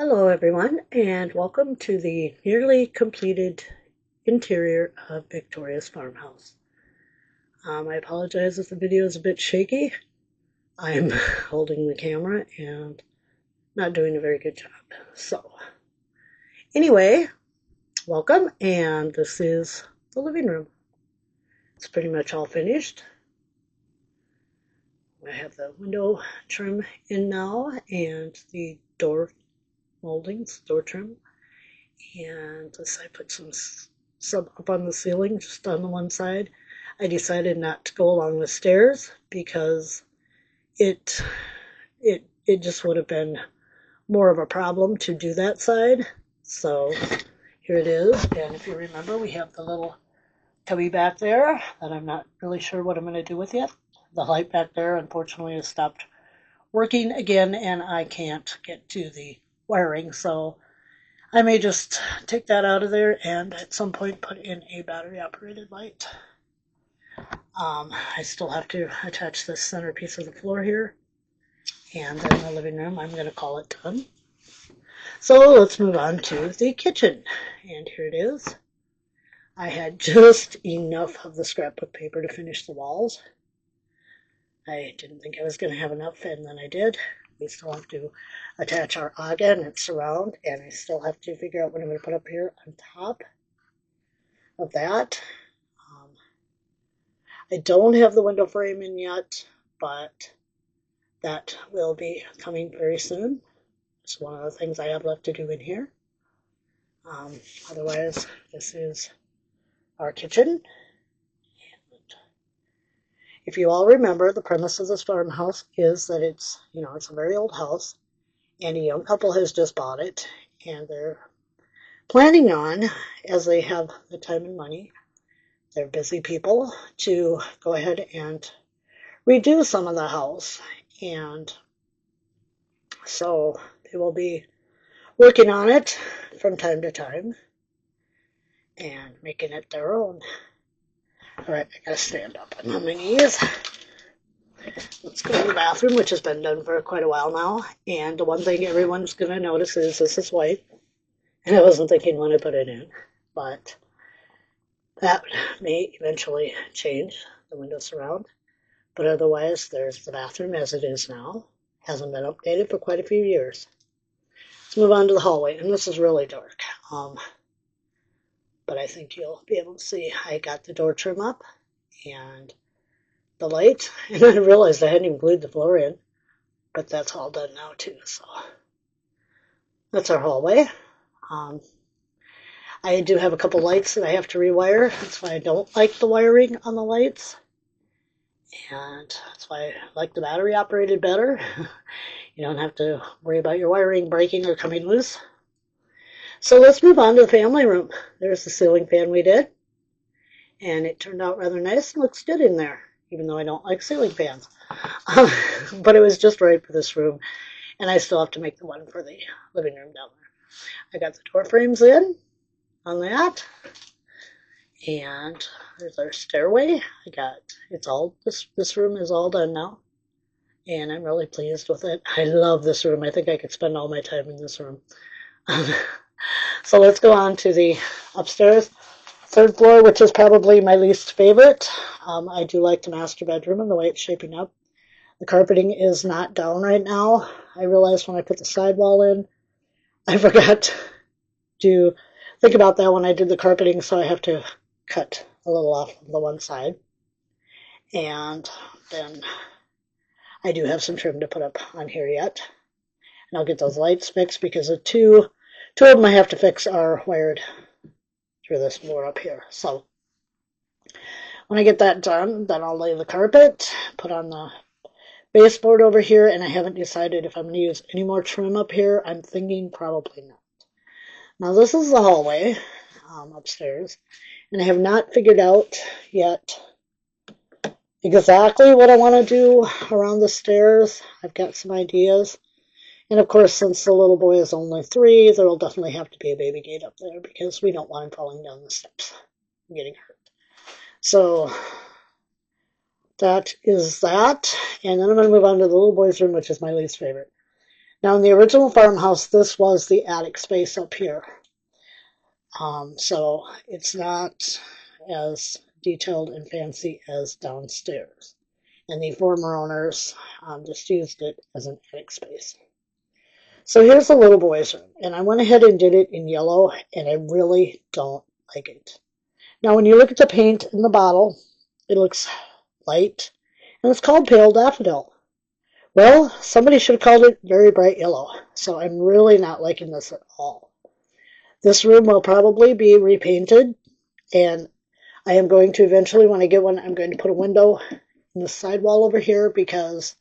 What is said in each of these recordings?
Hello everyone, and welcome to the nearly completed interior of Victoria's farmhouse. I apologize if the video is a bit shaky. I'm holding the camera and not doing a very good job. So, anyway, welcome, and this is the living room. It's pretty much all finished. I have the window trim in now and the door moldings, door trim. And I put some up on the ceiling, just on the one side. I decided not to go along the stairs because it it just would have been more of a problem to do that side. So here it is, and if you remember, we have the little cubby back there that I'm not really sure what I'm going to do with yet. The light back there, unfortunately, has stopped working again, and I can't get to the wiring, so I may just take that out of there and at some point put in a battery operated light. I still have to attach this center piece of the floor here, and then the living room, I'm going to call it done. So let's move on to the kitchen, and here it is. I had just enough of the scrapbook paper to finish the walls. I didn't think I was going to have enough, and then I did. We still have to attach our aga and its surround, and I still have to figure out what I'm going to put up here on top of that. I don't have the window frame in yet, but that will be coming very soon. It's one of the things I have left to do in here. Otherwise, this is our kitchen. If you all remember, the premise of this farmhouse is that it's a very old house, and a young couple has just bought it, and they're planning on, as they have the time and money, they're busy people, to go ahead and redo some of the house. And so they will be working on it from time to time and making it their own. All right, I gotta stand up. I'm on my knees. Let's go to the bathroom, which has been done for quite a while now. And the one thing everyone's gonna notice is this is white. And I wasn't thinking when I put it in, but that may eventually change, the window surround. But otherwise, there's the bathroom as it is now. Hasn't been updated for quite a few years. Let's move on to the hallway, and this is really dark. But I think you'll be able to see I got the door trim up and the light, and I realized I hadn't even glued the floor in, but that's all done now too. So that's our hallway. I do have a couple lights that I have to rewire. That's why I don't like the wiring on the lights, and that's why I like the battery operated better. You don't have to worry about your wiring breaking or coming loose. So let's move on to the family room. There's the ceiling fan we did, and it turned out rather nice and looks good in there, even though I don't like ceiling fans. But it was just right for this room, and I still have to make the one for the living room down there. I got the door frames in on that, and there's our stairway. This room is all done now, and I'm really pleased with it. I love this room. I think I could spend all my time in this room. So let's go on to the upstairs, third floor, which is probably my least favorite. I do like the master bedroom and the way it's shaping up. The carpeting is not down right now. I realized when I put the sidewall in, I forgot to think about that when I did the carpeting, so I have to cut a little off on the one side. And then I do have some trim to put up on here yet. And I'll get those lights fixed because the two of them I have to fix are wired through this floor up here. So when I get that done, then I'll lay the carpet, put on the baseboard over here, and I haven't decided if I'm going to use any more trim up here. I'm thinking probably not. Now this is the hallway upstairs, and I have not figured out yet exactly what I want to do around the stairs. I've got some ideas. And of course, since the little boy is only 3, there will definitely have to be a baby gate up there because we don't want him falling down the steps and getting hurt. So that is that. And then I'm going to move on to the little boy's room, which is my least favorite. Now, in the original farmhouse, this was the attic space up here. So it's not as detailed and fancy as downstairs. And the former owners just used it as an attic space. So here's the little boy's room. And I went ahead and did it in yellow, and I really don't like it. Now, when you look at the paint in the bottle, it looks light, and it's called Pale Daffodil. Well, somebody should have called it very bright yellow, so I'm really not liking this at all. This room will probably be repainted, and I am going to eventually, when I get one, I'm going to put a window in the side wall over here because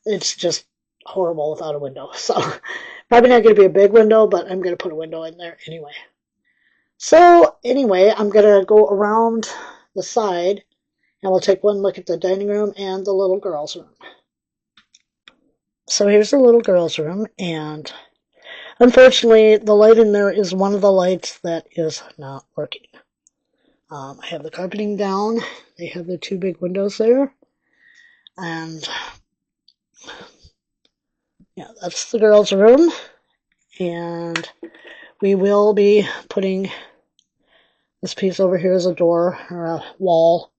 it's just horrible without a window. So probably not going to be a big window, but I'm going to put a window in there anyway. So anyway, I'm going to go around the side, and we'll take one look at the dining room and the little girl's room. So here's the little girl's room, and unfortunately, the light in there is one of the lights that is not working. I have the carpeting down. They have the two big windows there. And yeah, that's the girl's room. And we will be putting this piece over here as a door or a wall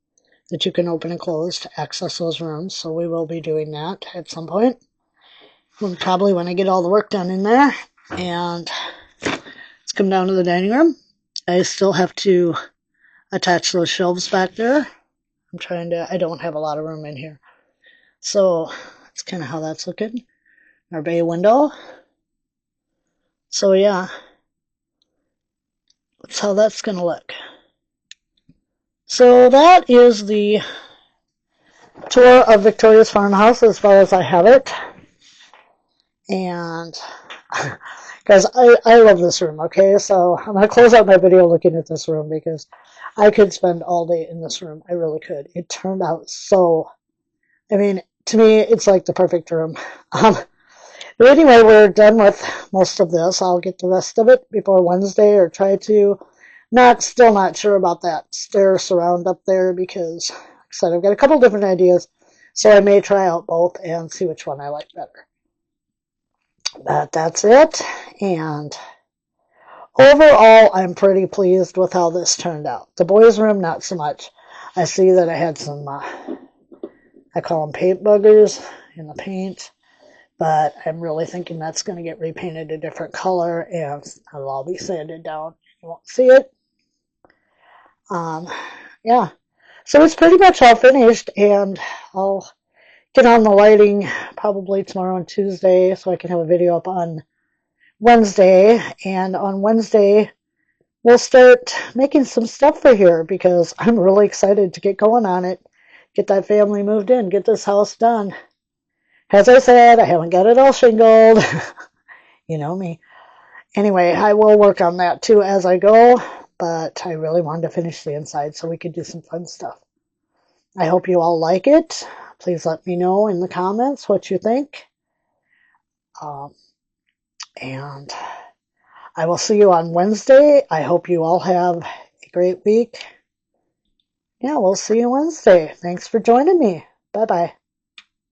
that you can open and close to access those rooms. So we will be doing that at some point. Probably when I get all the work done in there. And let's come down to the dining room. I still have to attach those shelves back there. I don't have a lot of room in here. So that's kind of how that's looking. Our bay window. So yeah, that's how that's going to look. So that is the tour of Victoria's farmhouse as far as I have it. And guys, I love this room, okay? So I'm going to close out my video looking at this room because I could spend all day in this room. I really could. It turned out so, I mean, to me, it's like the perfect room. But anyway, we're done with most of this. I'll get the rest of it before Wednesday, or try to. Still not sure about that stair surround up there because, like I said, I've got a couple different ideas. So I may try out both and see which one I like better. But that's it. And overall, I'm pretty pleased with how this turned out. The boys' room, not so much. I see that I had some, I call them paint buggers in the paint. But I'm really thinking that's going to get repainted a different color, and it'll all be sanded down. You won't see it. Yeah. So it's pretty much all finished, and I'll get on the lighting probably tomorrow and Tuesday so I can have a video up on Wednesday. And on Wednesday, we'll start making some stuff for here because I'm really excited to get going on it, get that family moved in, get this house done. As I said, I haven't got it all shingled. You know me. Anyway, I will work on that too as I go, but I really wanted to finish the inside so we could do some fun stuff. I hope you all like it. Please let me know in the comments what you think. And I will see you on Wednesday. I hope you all have a great week. Yeah, we'll see you Wednesday. Thanks for joining me. Bye-bye.